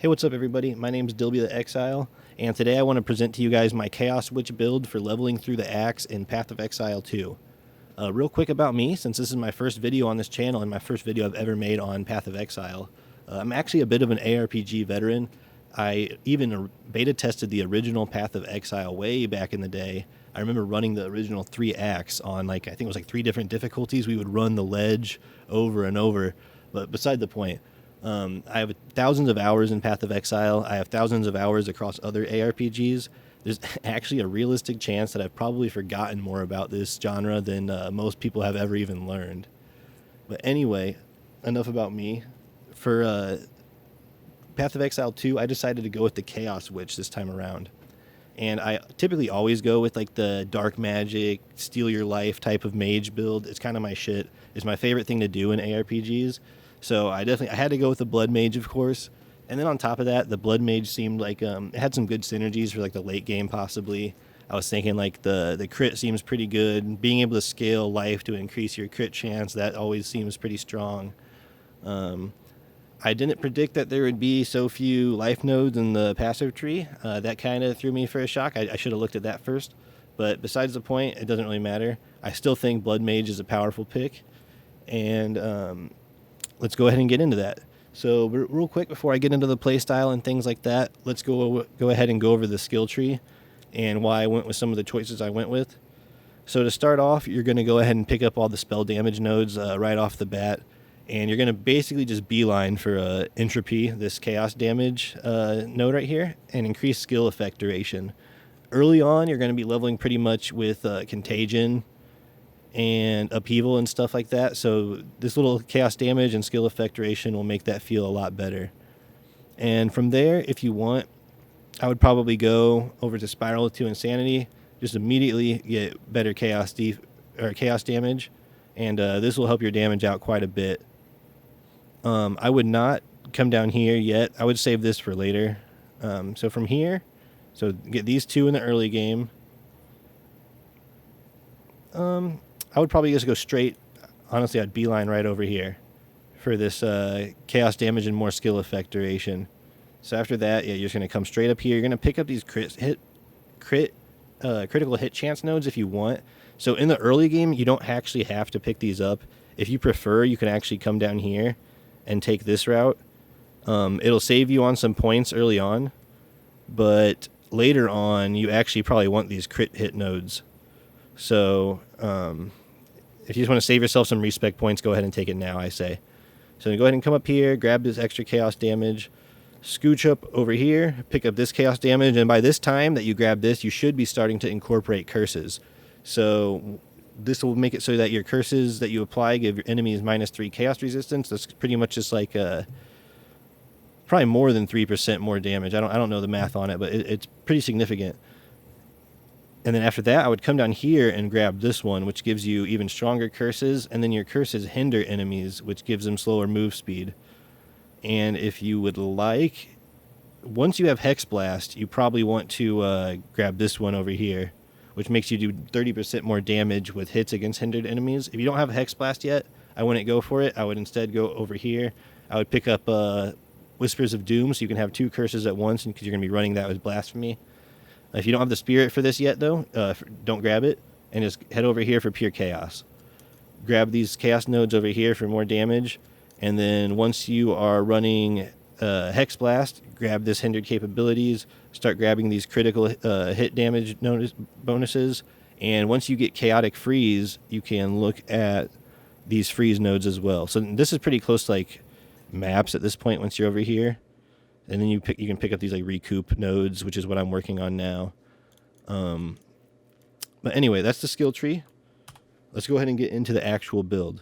Hey, what's up everybody? My name's Dilby the Exile, and today I want to present to you guys my Chaos Witch build for leveling through the Axe in Path of Exile 2. Real quick about me, since this is my first video on this channel and my first video I've ever made on Path of Exile, I'm actually a bit of an ARPG veteran. I even beta tested the original Path of Exile way back in the day. I remember running the original 3 acts on I think it was 3 different difficulties. We would run the ledge over and over, but beside the point. I have thousands of hours in Path of Exile. I have thousands of hours across other ARPGs. There's actually a realistic chance that I've probably forgotten more about this genre than most people have ever even learned. But anyway, enough about me. For Path of Exile 2, I decided to go with the Chaos Witch this time around. And I typically always go with the dark magic, steal your life type of mage build. It's kind of my shit. It's my favorite thing to do in ARPGs. So I had to go with the Blood Mage, of course. And then on top of that, the Blood Mage seemed like it had some good synergies for the late game possibly. I was thinking the crit seems pretty good. Being able to scale life to increase your crit chance, that always seems pretty strong. I didn't predict that there would be so few life nodes in the passive tree. That kind of threw me for a shock. I should have looked at that first. But besides the point, it doesn't really matter. I still think Blood Mage is a powerful pick. And let's go ahead and get into that. So real quick before I get into the playstyle and things like that, let's go ahead and go over the skill tree and why I went with some of the choices I went with. So to start off, you're going to go ahead and pick up all the spell damage nodes right off the bat. And you're going to basically just beeline for entropy, this chaos damage node right here, and increase skill effect duration. Early on, you're going to be leveling pretty much with contagion and upheaval and stuff like that, so this little chaos damage and skill effect duration will make that feel a lot better. And from there, if you want, I would probably go over to Spiral to Insanity, just immediately get better chaos damage, and this will help your damage out quite a bit. I would not come down here yet. I would save this for later. So from here, so get these 2 in the early game. I would probably just go straight. Honestly, I'd beeline right over here for this chaos damage and more skill effect duration. So after that, yeah, you're just going to come straight up here. You're going to pick up these critical hit chance nodes if you want. So in the early game, you don't actually have to pick these up. If you prefer, you can actually come down here and take this route. It'll save you on some points early on, but later on, you actually probably want these crit hit nodes. So if you just want to save yourself some respec points, go ahead and take it now, I say. So go ahead and come up here, grab this extra chaos damage, scooch up over here, pick up this chaos damage, and by this time that you grab this, you should be starting to incorporate curses. So this will make it so that your curses that you apply give your enemies -3 chaos resistance. That's pretty much just probably more than 3% more damage. I don't know the math on it, but it's pretty significant. And then after that, I would come down here and grab this one, which gives you even stronger curses, and then your curses hinder enemies, which gives them slower move speed. And if you would like, once you have Hex Blast, you probably want to grab this one over here, which makes you do 30% more damage with hits against hindered enemies. If you don't have a Hex Blast yet, I wouldn't go for it. I would instead go over here. I would pick up Whispers of Doom, so you can have 2 curses at once, because you're going to be running that with Blasphemy. If you don't have the Spirit for this yet, though, don't grab it, and just head over here for Pure Chaos. Grab these Chaos nodes over here for more damage, and then once you are running Hex Blast, grab this Hindered Capabilities, start grabbing these critical hit damage bonuses, and once you get Chaotic Freeze, you can look at these Freeze nodes as well. So this is pretty close to maps at this point once you're over here. And then you can pick up these recoup nodes, which is what I'm working on now. But anyway, that's the skill tree. Let's go ahead and get into the actual build.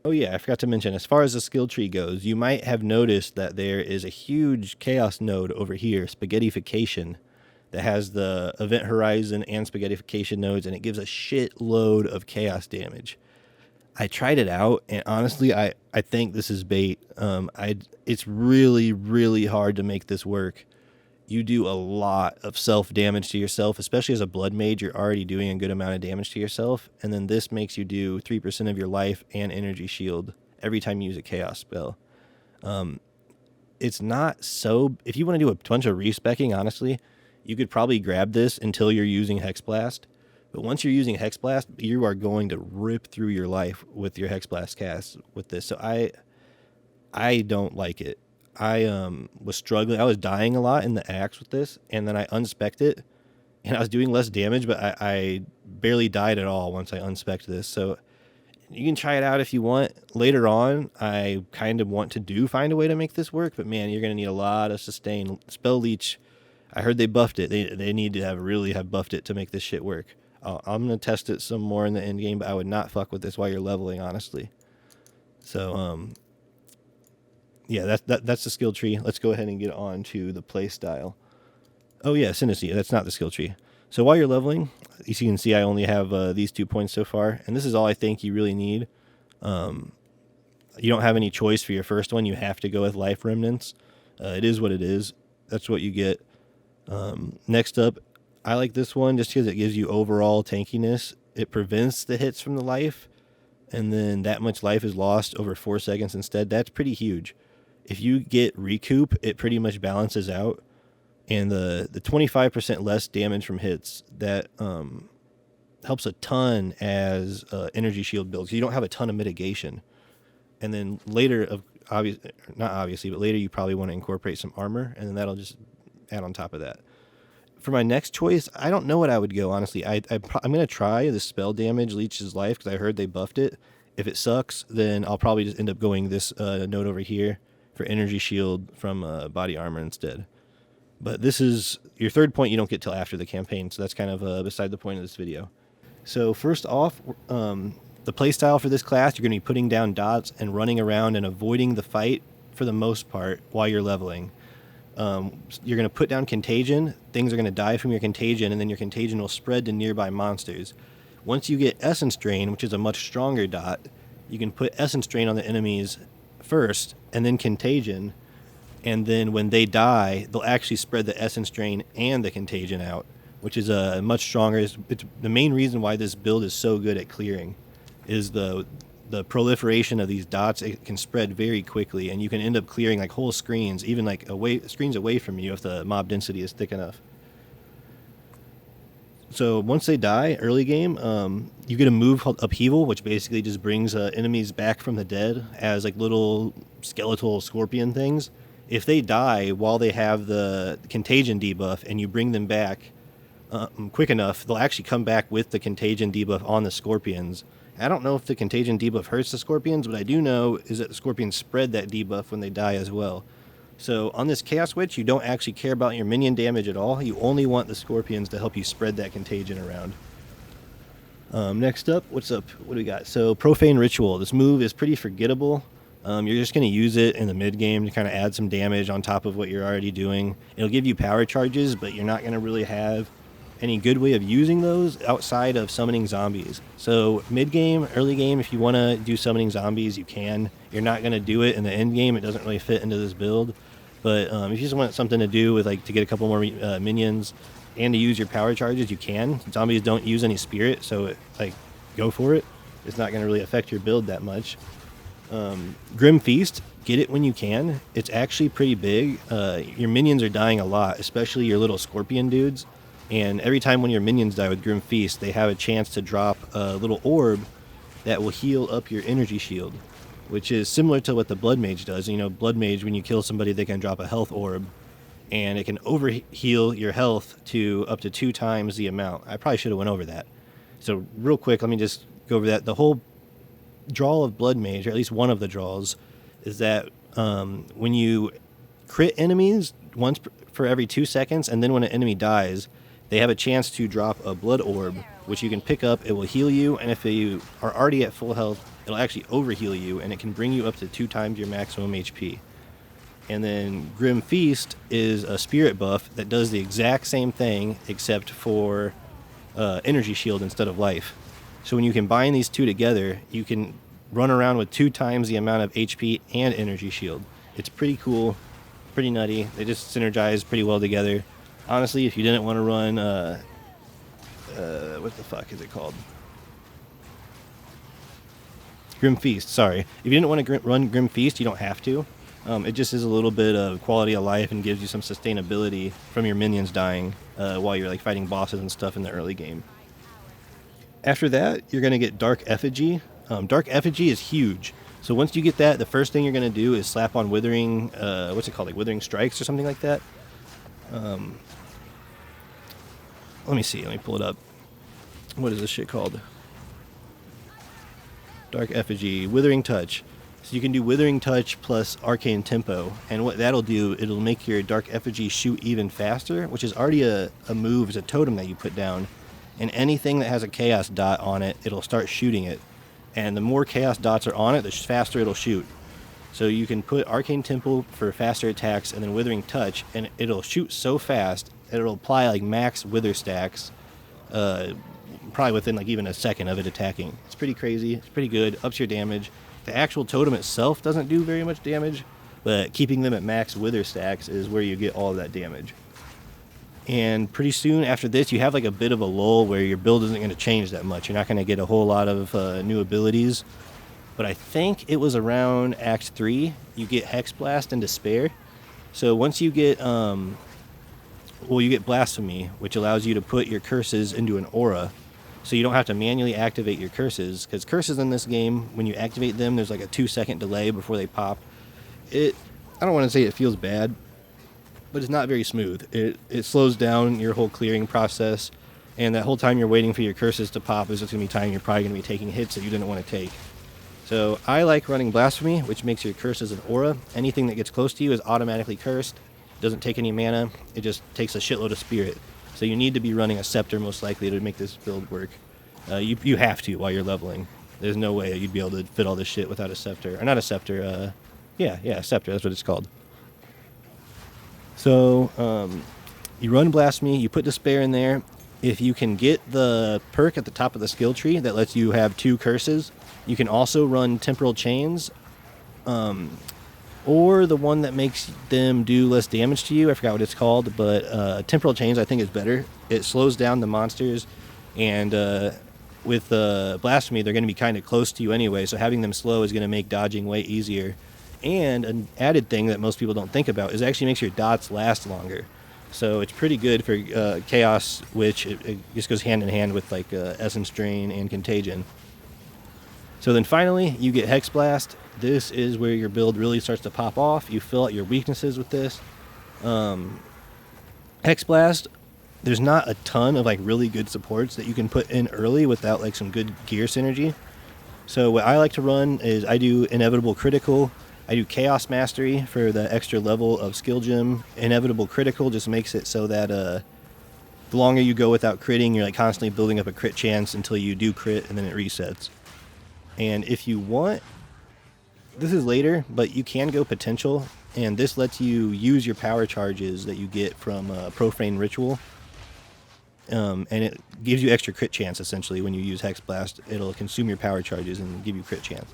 Oh yeah, I forgot to mention, as far as the skill tree goes, you might have noticed that there is a huge chaos node over here, spaghettification, that has the event horizon and spaghettification nodes, and it gives a shitload of chaos damage. I tried it out, and honestly, I think this is bait. It's really, really hard to make this work. You do a lot of self-damage to yourself, especially as a blood mage. You're already doing a good amount of damage to yourself, and then this makes you do 3% of your life and energy shield every time you use a chaos spell. it's not so... If you want to do a bunch of respecking, honestly, you could probably grab this until you're using Hex Blast. But once you're using Hex Blast, you are going to rip through your life with your Hex Blast cast with this. So I don't like it. I was struggling. I was dying a lot in the axe with this, and then I unspec'd it, and I was doing less damage, but I barely died at all once I unspec'd this. So you can try it out if you want. Later on, I kind of want to find a way to make this work, but man, you're going to need a lot of sustain. Spell Leech, I heard they buffed it. They need to really have buffed it to make this shit work. I'm going to test it some more in the end game, but I would not fuck with this while you're leveling, honestly. So, yeah, that's the skill tree. Let's go ahead and get on to the play style. Oh yeah, ascendancy. That's not the skill tree. So while you're leveling, as you can see, I only have these 2 points so far, and this is all I think you really need. You don't have any choice for your first one. You have to go with life remnants. It is what it is. That's what you get. Next up, I like this one just because it gives you overall tankiness. It prevents the hits from the life, and then that much life is lost over 4 seconds instead. That's pretty huge. If you get recoup, it pretty much balances out. And the 25% less damage from hits, that helps a ton as energy shield builds. You don't have a ton of mitigation. And then later, not obviously, but later you probably want to incorporate some armor, and then that'll just add on top of that. For my next choice, I don't know what I would go, honestly. I'm going to try the spell damage leeches life because I heard they buffed it. If it sucks, then I'll probably just end up going this node over here for energy shield from body armor instead. But this is your third point you don't get till after the campaign, so that's kind of beside the point of this video. So first off, the playstyle for this class, you're going to be putting down dots and running around and avoiding the fight for the most part while you're leveling. You're going to put down contagion. Things are going to die from your contagion, and then your contagion will spread to nearby monsters. Once you get essence drain, which is a much stronger dot, you can put essence drain on the enemies first, and then contagion. And then when they die, they'll actually spread the essence drain and the contagion out, which is a much stronger. It's the main reason why this build is so good at clearing, is the proliferation of these dots. It can spread very quickly, and you can end up clearing like whole screens, even like screens away from you if the mob density is thick enough. So once they die, early game, you get a move called Upheaval, which basically just brings enemies back from the dead as like little skeletal scorpion things. If they die while they have the contagion debuff and you bring them back quick enough, they'll actually come back with the contagion debuff on the scorpions. I don't know if the contagion debuff hurts the scorpions, but I do know is that the scorpions spread that debuff when they die as well. So on this Chaos Witch, you don't actually care about your minion damage at all. You only want the scorpions to help you spread that contagion around. Next up, what's up? What do we got? So Profane Ritual. This move is pretty forgettable. You're just going to use it in the mid game to kind of add some damage on top of what you're already doing. It'll give you power charges, but you're not going to really have any good way of using those outside of summoning zombies. So mid game, early game, if you want to do summoning zombies, you can. You're not going to do it in the end game. It doesn't really fit into this build. But if you just want something to do with like to get a couple more minions and to use your power charges, you can. Zombies don't use any spirit, so go for it. It's not going to really affect your build that much. Grim Feast, get it when you can. It's actually pretty big. Your minions are dying a lot, especially your little scorpion dudes. And every time one of your minions die with Grim Feast, they have a chance to drop a little orb that will heal up your energy shield, which is similar to what the Blood Mage does. You know, Blood Mage, when you kill somebody, they can drop a health orb, and it can overheal your health to up to 2 times the amount. I probably should have went over that. So real quick, let me just go over that. The whole draw of Blood Mage, or at least one of the draws, is that when you crit enemies once for every 2 seconds, and then when an enemy dies, they have a chance to drop a blood orb, which you can pick up. It will heal you, and if you are already at full health, it'll actually overheal you, and it can bring you up to 2 times your maximum HP. And then Grim Feast is a spirit buff that does the exact same thing, except for energy shield instead of life. So when you combine these two together, you can run around with 2 times the amount of HP and energy shield. It's pretty cool, pretty nutty. They just synergize pretty well together. Honestly, if you didn't want to run, what the fuck is it called? Grim Feast, sorry. If you didn't want to run Grim Feast, you don't have to. It just is a little bit of quality of life and gives you some sustainability from your minions dying while you're like fighting bosses and stuff in the early game. After that, you're going to get Dark Effigy. Dark Effigy is huge. So once you get that, the first thing you're going to do is slap on Withering, what's it called, like Withering Strikes or something like that. Let me see, let me pull it up. What is this shit called? Dark Effigy, Withering Touch. So you can do Withering Touch plus Arcane Tempo, and what that'll do, it'll make your Dark Effigy shoot even faster, which is already a move, it's a totem that you put down, and anything that has a Chaos dot on it, it'll start shooting it. And the more Chaos dots are on it, the faster it'll shoot. So you can put Arcane Tempo for faster attacks and then Withering Touch, and it'll shoot so fast that it'll apply like max Wither stacks, probably within like even a second of it attacking. It's pretty crazy, it's pretty good, ups your damage. The actual totem itself doesn't do very much damage, but keeping them at max Wither stacks is where you get all of that damage. And pretty soon after this, you have like a bit of a lull where your build isn't going to change that much. You're not going to get a whole lot of new abilities. But I think it was around Act 3, you get Hex Blast and Despair. So once you get, you get Blasphemy, which allows you to put your curses into an aura. So you don't have to manually activate your curses, because curses in this game, when you activate them, there's like a 2-second delay before they pop. I don't want to say it feels bad, but it's not very smooth. It slows down your whole clearing process, and that whole time you're waiting for your curses to pop is just going to be time you're probably going to be taking hits that you didn't want to take. So I like running Blasphemy, which makes your curses an aura. Anything that gets close to you is automatically cursed, doesn't take any mana, it just takes a shitload of spirit. So you need to be running a Scepter most likely to make this build work. You have to while you're leveling. There's no way you'd be able to fit all this shit without a Scepter. Or not a Scepter, a Scepter, that's what it's called. So you run Blasphemy, you put Despair in there. If you can get the perk at the top of the skill tree that lets you have 2 curses, you can also run Temporal Chains, or the one that makes them do less damage to you. I forgot what it's called, but Temporal Chains I think is better. It slows down the monsters, and with Blasphemy they're going to be kind of close to you anyway, so having them slow is going to make dodging way easier. And an added thing that most people don't think about is it actually makes your dots last longer. So it's pretty good for Chaos, which it just goes hand in hand with like Essence Drain and Contagion. So then finally, you get Hex Blast. This is where your build really starts to pop off. You fill out your weaknesses with this. Hex Blast, there's not a ton of like really good supports that you can put in early without like some good gear synergy. So what I like to run is I do Inevitable Critical. I do Chaos Mastery for the extra level of Skill Gem. Inevitable Critical just makes it so that the longer you go without critting, you're like constantly building up a crit chance until you do crit and then it resets. And if you want, this is later, but you can go Potential, and this lets you use your power charges that you get from Profane Ritual. And it gives you extra crit chance essentially when you use Hex Blast. It'll consume your power charges and give you crit chance.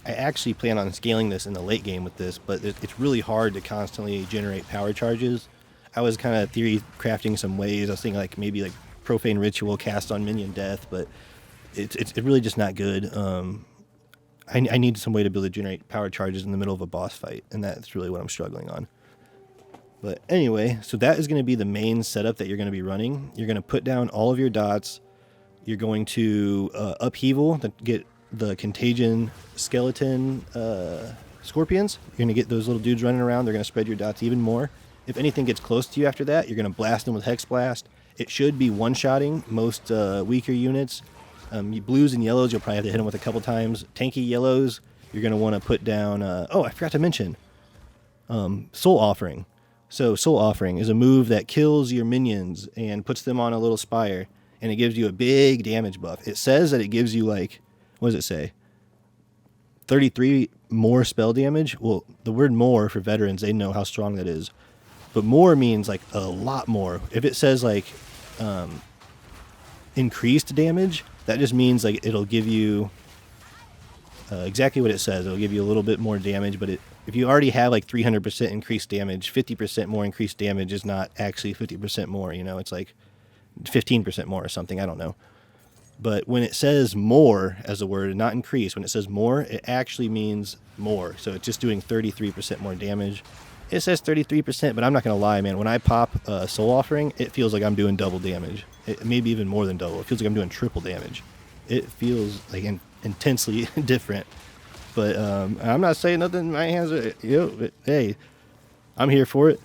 I actually plan on scaling this in the late game with this, but it's really hard to constantly generate power charges. I was kind of theory crafting some ways. I was thinking like maybe like Profane Ritual cast on minion death, but it's really just not good. I need some way to be able to generate power charges in the middle of a boss fight, and that's really what I'm struggling on. But anyway, so that is going to be the main setup that you're going to be running. You're going to put down all of your dots. You're going to upheaval to get the Contagion skeleton scorpions. You're going to get those little dudes running around. They're going to spread your dots even more. If anything gets close to you after that, you're going to blast them with Hex Blast. It should be one-shotting most weaker units. Blues and yellows, you'll probably have to hit them with a couple times. Tanky yellows, you're going to want to put down... I forgot to mention. Soul Offering. So Soul Offering is a move that kills your minions and puts them on a little spire, and it gives you a big damage buff. It says that it gives you like... What does it say? 33 more spell damage? Well, the word more for veterans, they know how strong that is. But more means like a lot more. If it says like increased damage, that just means like it'll give you exactly what it says. It'll give you a little bit more damage, but if you already have like 300% increased damage, 50% more increased damage is not actually 50% more, you know? It's like 15% more or something, I don't know. But when it says more as a word and not increase, when it says more, it actually means more. So it's just doing 33% more damage. It says 33%, but I'm not going to lie, man. When I pop Soul Offering, it feels like I'm doing double damage. Maybe even more than double. It feels like I'm doing triple damage. It feels like intensely different. But I'm not saying nothing. My hands are, hey, I'm here for it.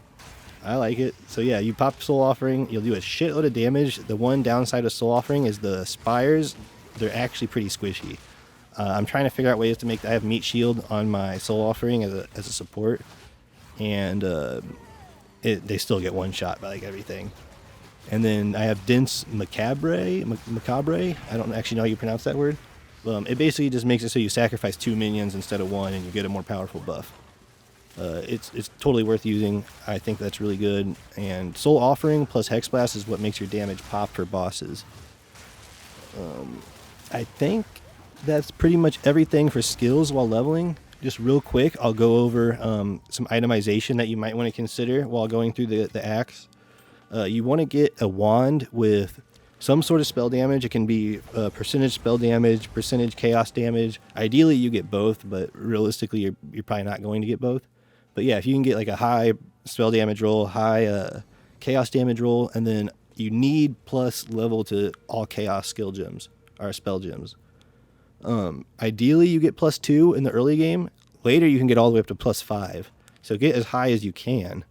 I like it. So yeah, you pop Soul Offering, you'll do a shitload of damage. The one downside of Soul Offering is the spires. They're actually pretty squishy. I'm trying to figure out ways to make. I have Meat Shield on my Soul Offering as a support, and they still get one shot by like everything. And then I have Dense Macabre. I don't actually know how you pronounce that word. It basically just makes it so you sacrifice 2 minions instead of 1, and you get a more powerful buff. It's totally worth using. I think that's really good. And Soul Offering plus Hex Blast is what makes your damage pop for bosses. I think that's pretty much everything for skills while leveling. Just real quick, I'll go over some itemization that you might want to consider while going through the axe. You want to get a wand with some sort of spell damage. It can be percentage spell damage, percentage chaos damage. Ideally, you get both, but realistically, you're probably not going to get both. But yeah, if you can get like a high spell damage roll, high chaos damage roll, and then you need plus level to all chaos skill gems or spell gems. Ideally, you get +2 in the early game. Later, you can get all the way up to +5. So get as high as you can.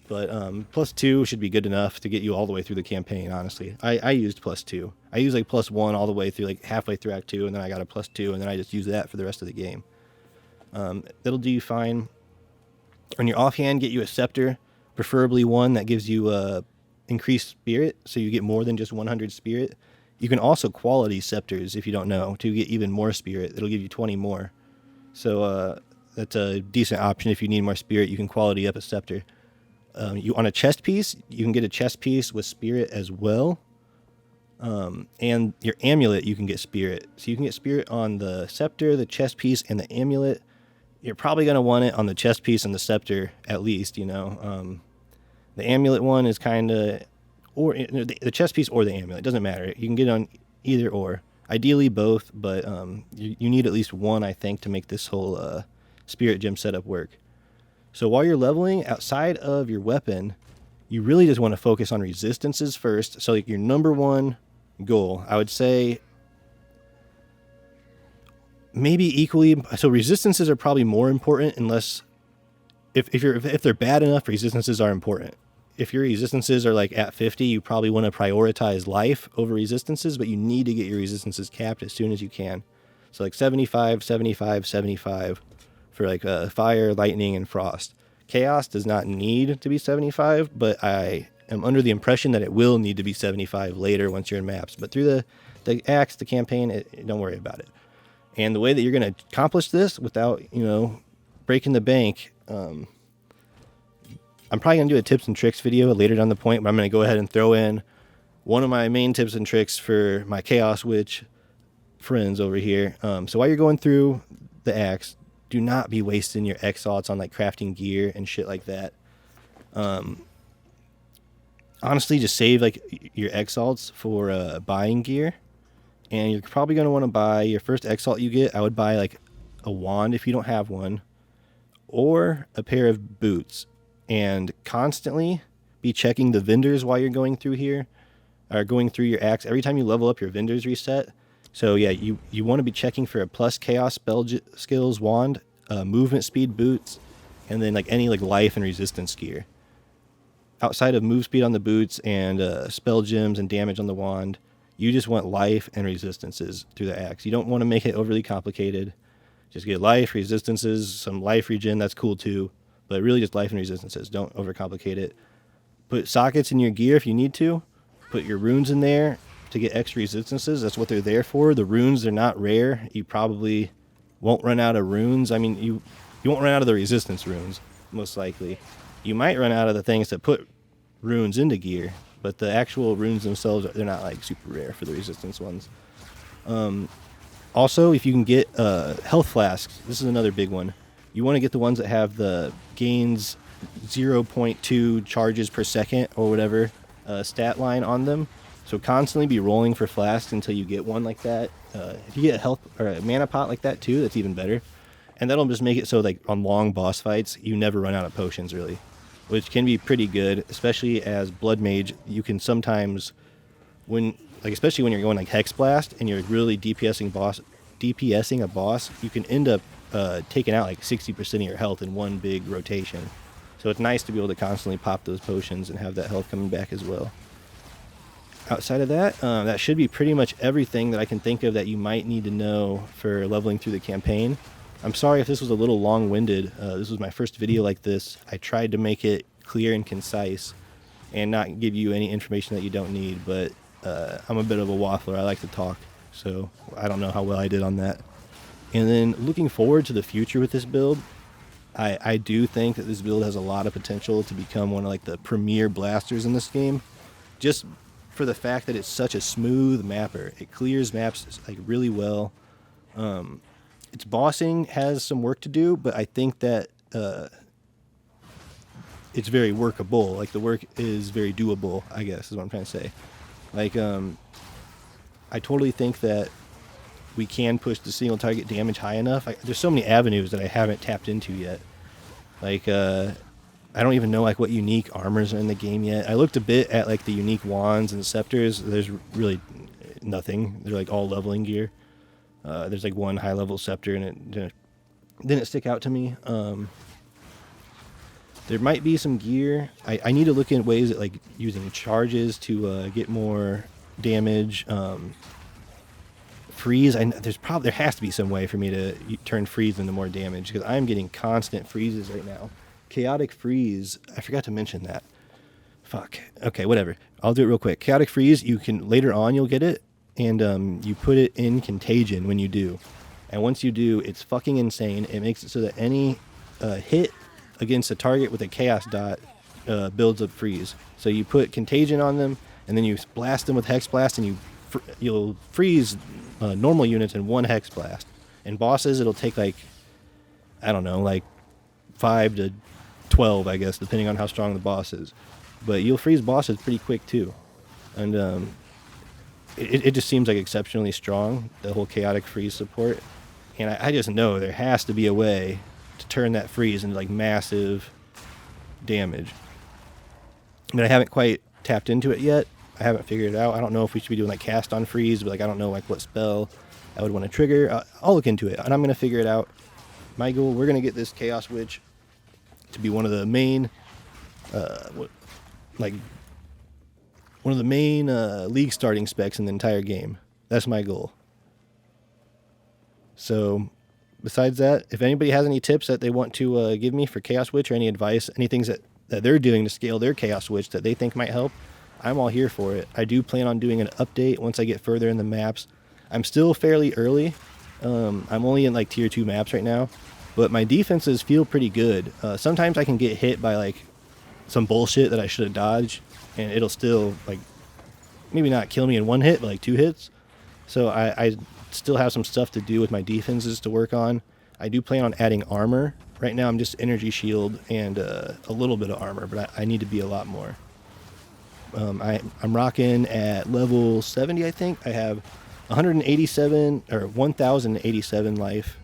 But +2 should be good enough to get you all the way through the campaign, honestly. I used +2. I used like +1 all the way through, like halfway through Act 2, and then I got a +2, and then I just used that for the rest of the game. That'll do you fine. On your offhand, get you a scepter, preferably one that gives you increased spirit, so you get more than just 100 spirit. You can also quality scepters, if you don't know, to get even more spirit. It'll give you 20 more. So that's a decent option. If you need more spirit, you can quality up a scepter. On a chest piece, you can get a chest piece with spirit as well. And your amulet, you can get spirit. So you can get spirit on the scepter, the chest piece, and the amulet. You're probably going to want it on the chest piece and the scepter, at least, you know. The amulet one is kind of, or the chest piece or the amulet, it doesn't matter. You can get it on either or. Ideally both, but you need at least one, I think, to make this whole spirit gem setup work. So while you're leveling, outside of your weapon, you really just want to focus on resistances first. So like your number one goal, I would say, maybe equally. So resistances are probably more important unless if they're bad enough, resistances are important. If your resistances are like at 50, you probably want to prioritize life over resistances, but you need to get your resistances capped as soon as you can. So like 75, 75, 75 for like fire, lightning, and frost. Chaos does not need to be 75, but I am under the impression that it will need to be 75 later once you're in maps. But through the axe, the campaign, don't worry about it. And the way that you're going to accomplish this without, breaking the bank, I'm probably going to do a tips and tricks video later down the point, but I'm going to go ahead and throw in one of my main tips and tricks for my Chaos Witch friends over here. So while you're going through the axe, do not be wasting your exalts on like crafting gear and shit like that. Honestly, just save like your exalts for buying gear. And you're probably going to want to buy your first exalt you get. I would buy like a wand if you don't have one, or a pair of boots. And constantly be checking the vendors while you're going through here, or going through your axe. Every time you level up, your vendors reset. So yeah, you want to be checking for a plus chaos spell skills wand, movement speed boots, and then like any like life and resistance gear. Outside of move speed on the boots and spell gems and damage on the wand, you just want life and resistances through the axe. You don't want to make it overly complicated. Just get life, resistances, some life regen, that's cool too. But really just life and resistances. Don't overcomplicate it. Put sockets in your gear if you need to. Put your runes in there to get extra resistances. That's what they're there for. The runes, they're not rare. You probably won't run out of runes. I mean, you won't run out of the resistance runes, most likely. You might run out of the things that put runes into gear, but the actual runes themselves, they're not like super rare for the resistance ones. Also, if you can get health flasks, this is another big one. You want to get the ones that have the gains 0.2 charges per second or whatever stat line on them. So constantly be rolling for flasks until you get one like that. If you get a health or a mana pot like that too, that's even better. And that'll just make it so like on long boss fights, you never run out of potions really, which can be pretty good, especially as Blood Mage. You can sometimes, especially when you're going like Hex Blast and you're really DPSing a boss, you can end up taking out like 60% of your health in one big rotation. So it's nice to be able to constantly pop those potions and have that health coming back as well. Outside of that, that should be pretty much everything that I can think of that you might need to know for leveling through the campaign. I'm sorry if this was a little long-winded. This was my first video like this. I tried to make it clear and concise and not give you any information that you don't need, but I'm a bit of a waffler. I like to talk, so I don't know how well I did on that. And then looking forward to the future with this build, I do think that this build has a lot of potential to become one of like the premier blasters in this game, just for the fact that it's such a smooth mapper. It clears maps like really well. Its bossing has some work to do, but I think that it's very workable. Like the work is very doable, I guess is what I'm trying to say. Like I totally think that we can push the single target damage high enough. There's so many avenues that I haven't tapped into yet. Like I don't even know like what unique armors are in the game yet. I looked a bit at like the unique wands and scepters. There's really nothing. They're like all leveling gear. There's like one high level scepter and it didn't stick out to me. There might be some gear. I need to look at ways at like using charges to get more damage. Freeze. There has to be some way for me to turn freeze into more damage because I'm getting constant freezes right now. Chaotic freeze. I forgot to mention that. Fuck. Okay, whatever. I'll do it real quick. Chaotic freeze. You can later on you'll get it, and you put it in contagion when you do. And once you do, it's fucking insane. It makes it so that any hit against a target with a chaos dot builds up freeze. So you put contagion on them, and then you blast them with hex blast, and you'll freeze normal units in one hex blast. And bosses, it'll take like, I don't know, like 5 to 12, I guess, depending on how strong the boss is. But you'll freeze bosses pretty quick too. And it just seems like exceptionally strong, the whole chaotic freeze support. And I just know there has to be a way to turn that freeze into like massive damage. But I haven't quite tapped into it yet. I haven't figured it out. I don't know if we should be doing like cast on freeze, but like I don't know like what spell I would want to trigger. I'll look into it and I'm going to figure it out. My goal, we're going to get this Chaos Witch to be one of the main league starting specs in the entire game. That's my goal. So besides that, if anybody has any tips that they want to give me for Chaos Witch or any advice, any things that they're doing to scale their Chaos Witch that they think might help, I'm all here for it. I do plan on doing an update once I get further in the maps. I'm still fairly early. I'm only in like tier 2 maps right now, but my defenses feel pretty good. Sometimes I can get hit by like some bullshit that I should have dodged, and it'll still like maybe not kill me in one hit, but like 2 hits. So I still have some stuff to do with my defenses to work on. I do plan on adding armor. Right now I'm just energy shield and a little bit of armor, but I need to be a lot more. I'm rocking at level 70, I think. I have 1,087 life,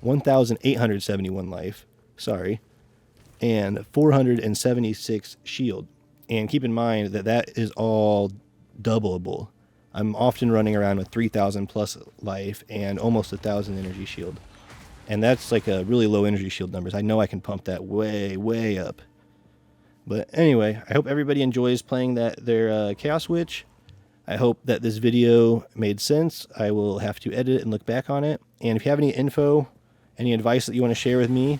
1,871 life, sorry, and 476 shield. And keep in mind that that is all doubleable. I'm often running around with 3,000 plus life and almost 1,000 energy shield. And that's like a really low energy shield numbers. I know I can pump that way, way up. But anyway, I hope everybody enjoys playing their Chaos Witch. I hope that this video made sense. I will have to edit it and look back on it. And if you have any info, any advice that you want to share with me,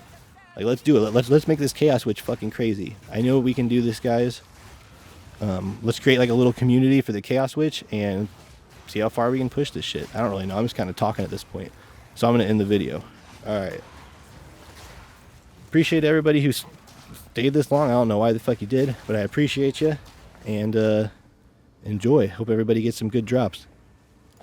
like let's do it. Let's make this Chaos Witch fucking crazy. I know we can do this, guys. Let's create like a little community for the Chaos Witch and see how far we can push this shit. I don't really know. I'm just kind of talking at this point. So I'm going to end the video. All right. Appreciate everybody who stayed this long. I don't know why the fuck you did, but I appreciate you. And enjoy. Hope everybody gets some good drops.